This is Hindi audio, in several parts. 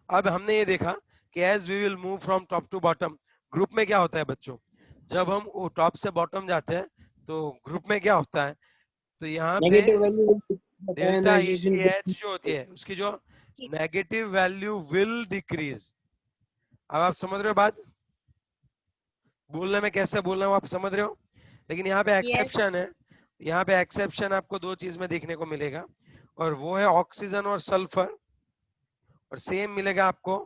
अब हमने ये देखा कि as we will move from top to bottom, group में क्या होता है बच्चों, जब हम टॉप से बॉटम जाते हैं तो ग्रुप में क्या होता है, तो यहाँ पे negative value delta ionisation H जो होती है उसकी जो नेगेटिव वैल्यू विल डिक्रीज। अब आप समझ रहे हो बात, बोलने में कैसे बोलना हो आप समझ रहे हो, लेकिन यहाँ पे यस एक्सेप्शन है। यहाँ पे एक्सेप्शन आपको दो चीज में देखने को मिलेगा, और वो है ऑक्सीजन और सल्फर, और सेम मिलेगा आपको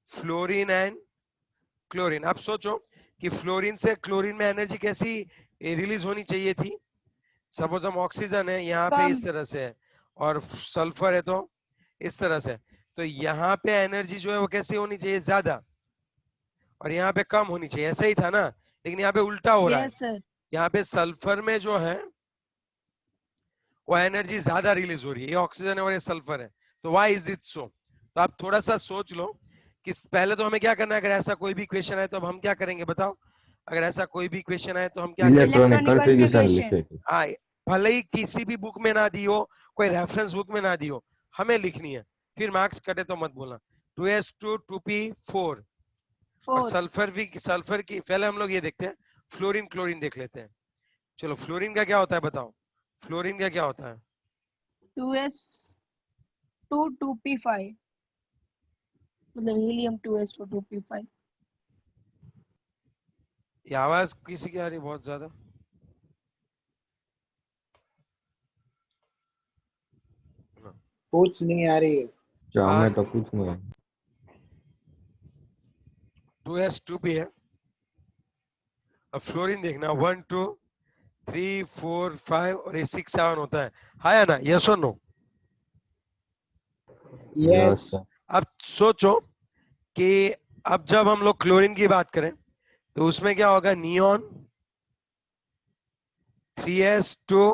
फ्लोरीन एंड क्लोरीन। आप सोचो कि फ्लोरीन से क्लोरीन में एनर्जी कैसी रिलीज होनी चाहिए थी, सपोज हम ऑक्सीजन है यहाँ पे कम इस तरह से है, और सल्फर है तो इस तरह से, तो यहाँ पे एनर्जी जो है वो कैसी होनी चाहिए, ज्यादा, और यहाँ पे कम होनी चाहिए, ऐसा ही था ना, लेकिन यहाँ पे उल्टा हो रहा है। यस सर यहाँ पे सल्फर में जो है वो एनर्जी ज्यादा रिलीज हो रही है, ये ऑक्सीजन है और ये सल्फर है, तो व्हाई इज इट सो। तो आप थोड़ा सा सोच लो कि पहले तो हमें क्या करना है, अगर ऐसा कोई भी क्वेश्चन है तो अब हम क्या करेंगे बताओ, अगर ऐसा कोई भी क्वेश्चन है तो हम क्या करेंगे, इलेक्ट्रॉनिक इलेक्ट्रॉनिक कॉन्फ़िगरेशन कॉन्फ़िगरेशन लिखेगी। हाँ, भले ही किसी भी बुक में ना दी हो, कोई रेफरेंस बुक में ना दी हो, हमें लिखनी है, फिर मार्क्स कटे तो मत बोलना। 2s2 2p4, और 4 सल्फर की पहले हम लोग ये देखते हैं, फ्लोरीन क्लोरीन देख लेते हैं। चलो फ्लोरीन का क्या होता है बताओ, फ्लोरीन का क्या होता है, 2s2 2p5 मतलब हीलियम 2s2 2p5। ये आवाज किसी की आ रही है बहुत ज्यादा, कुछ नहीं आ रही है। अच्छा हमें तो कुछ नहीं है। 2s2p है। अब फ्लोरीन देखना 1 2 3 4 5 और ये 6 7 होता है, हाँ या ना, यस और नो। यस। यस अब सोचो कि अब जब हम लोग क्लोरीन की बात करें तो उसमें क्या होगा, नियॉन 3s2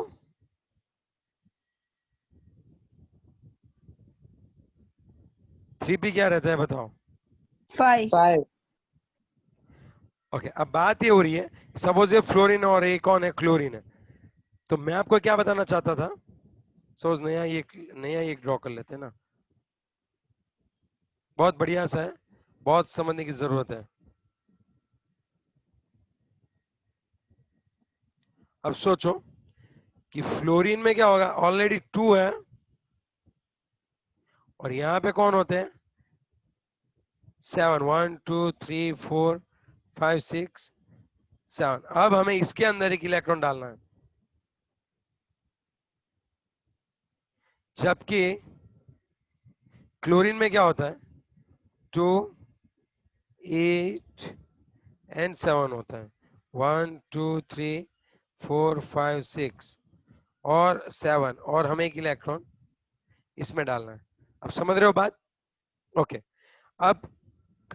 3p क्या रहता है बताओ। 5 5 ओके, अब बात ये हो रही है, सपोज ये फ्लोरीन और एक कौन है, क्लोरीन है, तो मैं आपको क्या बताना चाहता था, सपोज नया ये ड्रॉ कर लेते हैं ना, बहुत बढ़िया सा है, बहुत समझने की जरूरत है। अब सोचो कि फ्लोरीन में क्या होगा, ऑलरेडी 2 है, और यहाँ पे कौन होते हैं 7, 1 2 3 4 5 6 7। अब हमें इसके अंदर एक इलेक्ट्रॉन डालना है, जबकि क्लोरीन में क्या होता है 2 8 एंड 7 होता है, 1 2 3 4 5 6 और 7, और हमें एक इलेक्ट्रॉन इसमें डालना है। अब समझ रहे हो बात, ओके। अब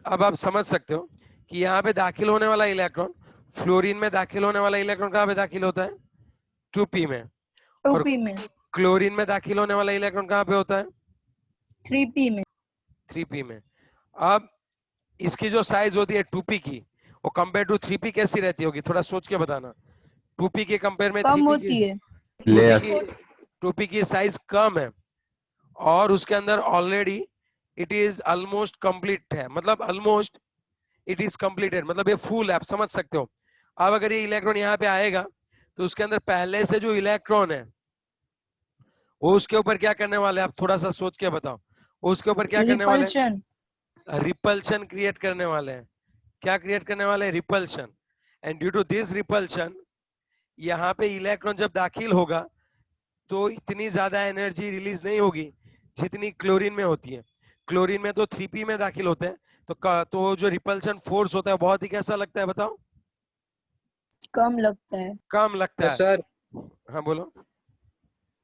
अब आप समझ सकते हो कि यहाँ पे दाखिल होने वाला इलेक्ट्रॉन, फ्लोरीन में दाखिल होने वाला इलेक्ट्रॉन कहाँ पे दाखिल होता है 2p में, और 2p में क्लोरीन में दाखिल होने वाला इलेक्ट्रॉन कहाँ पे होता है 3p में 3p में। अब इसकी जो साइज होती है 2p की, वो कंपेयर टू 3p कैसी रहती होगी, थोड़ा सोच के बताना। 2p के कंपेयर में कम 3p की, होती है 2p लेयर की 2p की साइज कम है, और उसके अंदर already it is almost complete है, मतलब ऑलमोस्ट इट इज कंप्लीटेड, मतलब ये फुल है, आप समझ सकते हो। अब अगर ये इलेक्ट्रॉन यहाँ पे आएगा तो उसके अंदर पहले से जो इलेक्ट्रॉन है वो उसके ऊपर क्या करने वाले हैं, आप थोड़ा सा सोच के बताओ, वो उसके ऊपर क्या करने वाले हैं, रिपल्शन रिपल्शन क्रिएट करने वाले हैं। क्या क्रिएट करने वाले हैं, repulsion. And due to this repulsion यहाँ पे इलेक्ट्रॉन जब दाखिल होगा तो इतनी ज्यादा एनर्जी रिलीज नहीं होगी जितनी क्लोरीन में होती है। क्लोरीन में तो 3p में दाखिल होते हैं, तो जो रिपल्शन फोर्स होता है बहुत ही कैसा लगता है बताओ, कम लगता है कम लगता तो है। सर हाँ बोलो।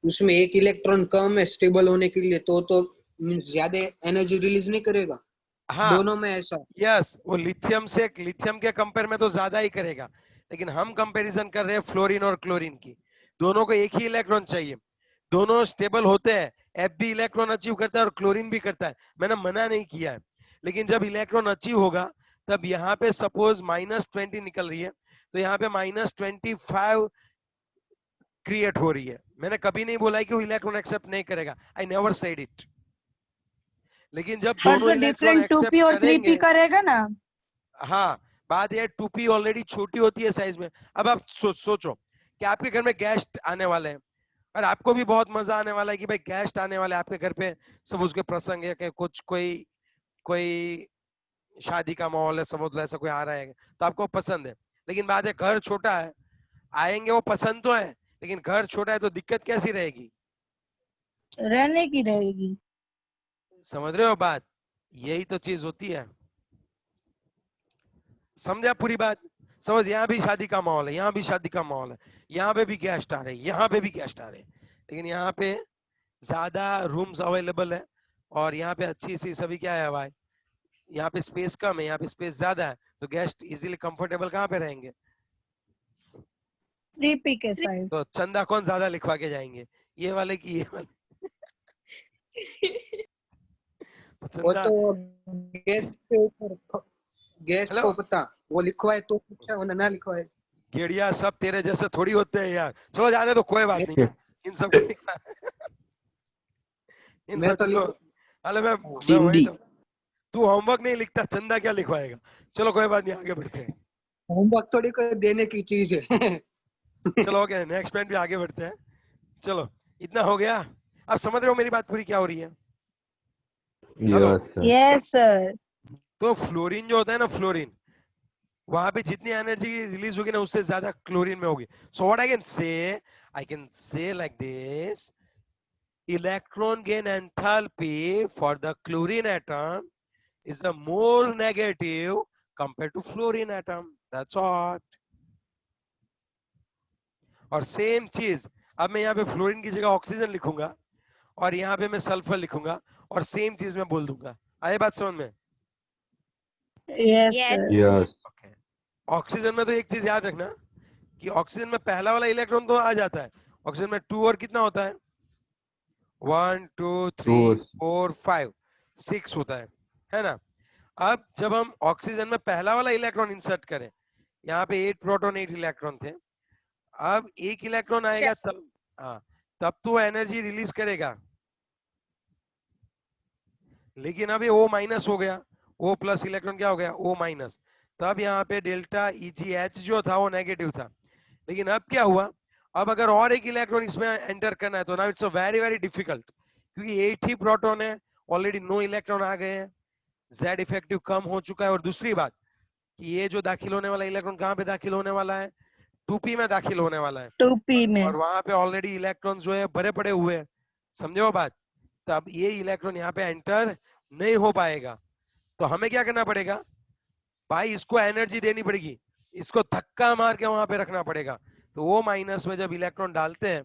उसमें एक इलेक्ट्रॉन कम है स्टेबल होने के लिए, तो ज्यादा एनर्जी रिलीज नहीं करेगा। हाँ दोनों में ऐसा। यस, वो लिथियम के कंपेयर में तो ज्यादा ही करेगा, लेकिन हम कंपैरिजन कर रहे हैं फ्लोरीन और क्लोरीन की, दोनों को एक ही इलेक्ट्रॉन चाहिए, दोनों स्टेबल होते हैं, एफ भी इलेक्ट्रॉन अचीव करता है और क्लोरीन भी करता है, मैंने मना नहीं किया है, लेकिन जब इलेक्ट्रॉन अचीव होगा तब यहाँ पे सपोज -20 निकल रही है, तो यहाँ पे -25 क्रिएट हो रही है। मैंने कभी नहीं बोला है कि वो इलेक्ट्रॉन एक्सेप्ट नहीं करेगा, आई नेवर सेड इट, लेकिन जब पर दोनों sir electron different 2p accept और 3p करेंगे, करेगा ना। हाँ बात ये 2p ऑलरेडी छोटी होती है साइज में। अब आप सोचो कि आपके घर में गेस्ट आने वाले हैं और आपको भी बहुत मजा आने वाला है कि भाई गेस्ट आने वाले हैं आपके घर पे, सब उसके प्रसंग है कि कुछ कोई कोई शादी का माहौल है, समझ लो ऐसा कोई आ रहा है तो आपको पसंद है। लेकिन बात है घर छोटा है, आएंगे वो पसंद तो है लेकिन घर छोटा है तो दिक्कत कैसी रहेगी, रहने की रहेगी। समझ रहे हो बात? यही तो चीज होती है। समझा पूरी बात? समझ, यहाँ भी शादी का माहौल है, यहाँ भी शादी का माहौल है, यहाँ पे भी गेस्ट आ रहे हैं, यहाँ पे भी गेस्ट आ रहे हैं, लेकिन यहाँ पे ज्यादा रूम्स अवेलेबल है और यहाँ पे अच्छी सी सभी क्या है भाई, यहाँ पे स्पेस कम है, यहाँ पे स्पेस ज्यादा है, तो गेस्ट इजीली कंफर्टेबल कहाँ पे रहेंगे? 3p के साइड। तो चंदा कौन ज्यादा लिखवा के जाएंगे, ये वाले की ये वाले? तो वो चंदा, तो गेस्ट के ऊपर, गेस्ट हेलो को पता, वो लिखवाए तो अच्छा, वरना ना लिखवाए। गेड़िया सब तेरे जैसे थोड़ी होते हैं यार, चलो जाने तो कोई बात नहीं, इन सब को लिखा इन मैं सब तो चीजों, लिख अरे मैं वही चिंदी तो, तू होमवर्क नहीं लिखता, चंदा क्या लिखवाएगा? चलो कोई बात नहीं, आगे बढ़ते हैं। होमवर्क थोड़ी कोई देने की चीज है। चलो ओके, नेक्स्ट पॉइंट पे आगे बढ़ते हैं। चलो इतना हो गया, अब समझ रहे हो मेरी बात पूरी क्या हो रही है? Hello, yes sir. Yes sir. तो फ्लोरीन जो होता है ना, फ्लोरीन, वहां पे जितनी एनर्जी रिलीज होगी ना उससे ज्यादा क्लोरीन में होगी। So what I can say like this, electron gain enthalpy for the chlorine atom is a more negative compared to fluorine atom. That's all. और सेम चीज, अब मैं यहाँ पे फ्लोरीन की जगह ऑक्सीजन लिखूंगा और यहाँ पे मैं सल्फर लिखूंगा और सेम चीज मैं बोल दूंगा। आए बात समझ में? Yes sir. Yes okay, oxygen में तो एक चीज याद रखना कि ऑक्सीजन में पहला वाला इलेक्ट्रॉन तो आ जाता है, ऑक्सीजन में 2 और कितना होता है, 1 2 3 4 5 6 होता है ना? अब जब हम ऑक्सीजन में पहला वाला इलेक्ट्रॉन इंसर्ट करें, यहाँ पे 8 प्रोटॉन 8 इलेक्ट्रॉन थे, अब एक इलेक्ट्रॉन आएगा तब, हाँ तब तो एनर्जी रिलीज करेगा, लेकिन अब ये O माइनस हो गया, O प्लस इलेक्ट्रॉन क्या हो गया, O माइनस, तब यहाँ पे डेल्टा EGH जो था वो नेगेटिव था। लेकिन अब क्या हुआ, अब अगर और एक इलेक्ट्रॉन इसमें एंटर करना है तो now it's very very difficult, क्योंकि 8 ही प्रोटॉन है, ऑलरेडी 9 इलेक्ट्रॉन आ गए हैं, Z इफेक्टिव कम हो चुका है, और दूसरी बात कि ये जो दाखिल होने वाला इलेक्ट्रॉन कहाँ पे दाखिल होने वाला है, 2p में दाखिल होने वाला है, 2p में। और वहां पे ऑलरेडी इलेक्ट्रॉन जो है भरे पड़े हुए हैं, समझे हो बात? तब ये इलेक्ट्रॉन यहाँ पे एंटर नहीं हो पाएगा, तो हमें क्या करना पड़ेगा भाई, इसको एनर्जी देनी पड़ेगी, इसको धक्का मार के वहां पे रखना पड़ेगा। तो वो माइनस में जब इलेक्ट्रॉन डालते हैं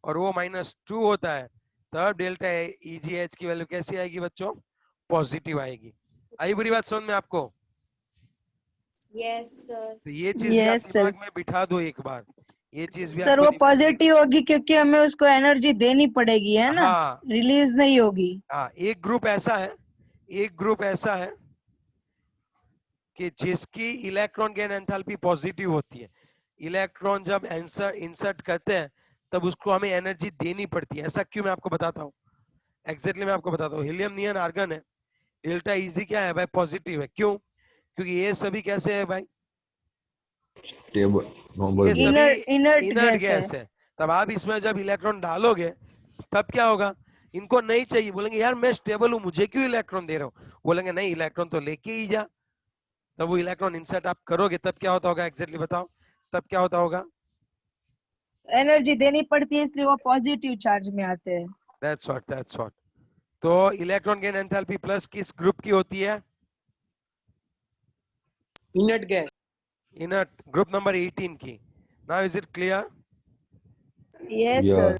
और वो -2 होता है, तब डेल्टा EGH की वैल्यू कैसी आएगी बच्चों, पॉजिटिव आएगी। आई बुरी बात समझ में आपको? Yes sir. तो ये चीज भी आप यस सर। दिमाग में बिठा दो एक बार, ये चीज भी सर आपको वो दिमाग में, पॉजिटिव होगी क्योंकि हमें उसको एनर्जी देनी पड़ेगी, है ना, हाँ रिलीज नहीं होगी। हाँ, एक ग्रुप ऐसा है, एक ग्रुप ऐसा है कि जिसकी इलेक्ट्रॉन गेन एंथैल्पी पॉजिटिव होती है, इलेक्ट्रॉन जब इंसर्ट करते हैं तब उसको हमें एनर्जी देनी पड़ती है। ऐसा क्यों, मैं आपको बताता हूँ, एग्जैक्टली मैं आपको बताता हूँ। हीलियम नियन आर्गन है, डेल्टा इजी क्या है भाई, पॉजिटिव है, क्यों? क्योंकि ये सभी कैसे है भाई, स्टेबल ये नॉर्मल सभी इनर्ट इनर्ट गैस है। गैस है। तब आप इसमें जब इलेक्ट्रॉन डालोगे तब क्या होगा, इनको नहीं चाहिए, बोलेंगे यार मैं स्टेबल हूँ, मुझे क्यों इलेक्ट्रॉन दे रहे हो, बोलेंगे नहीं इलेक्ट्रॉन तो लेके ही जा। तब वो इलेक्ट्रॉन इंसर्ट आप करोगे तब क्या होता होगा, एग्जैक्टली बताओ, तब क्या होता होगा? एनर्जी देनी पड़ती है इसलिए वो पॉजिटिव चार्ज में आते हैं। That's what. तो इलेक्ट्रॉन गेन एंथैल्पी प्लस किस ग्रुप की होती है, inert gas. Inert group number 18 की। Now is it clear? Yes या sir.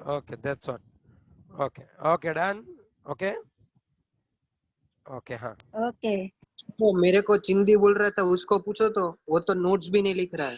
Okay that's what, okay done, okay हाँ। ओके। तो मेरे को चिंदी बोल रहा था, उसको पूछो तो, वो तो नोट्स भी नहीं लिख रहा है।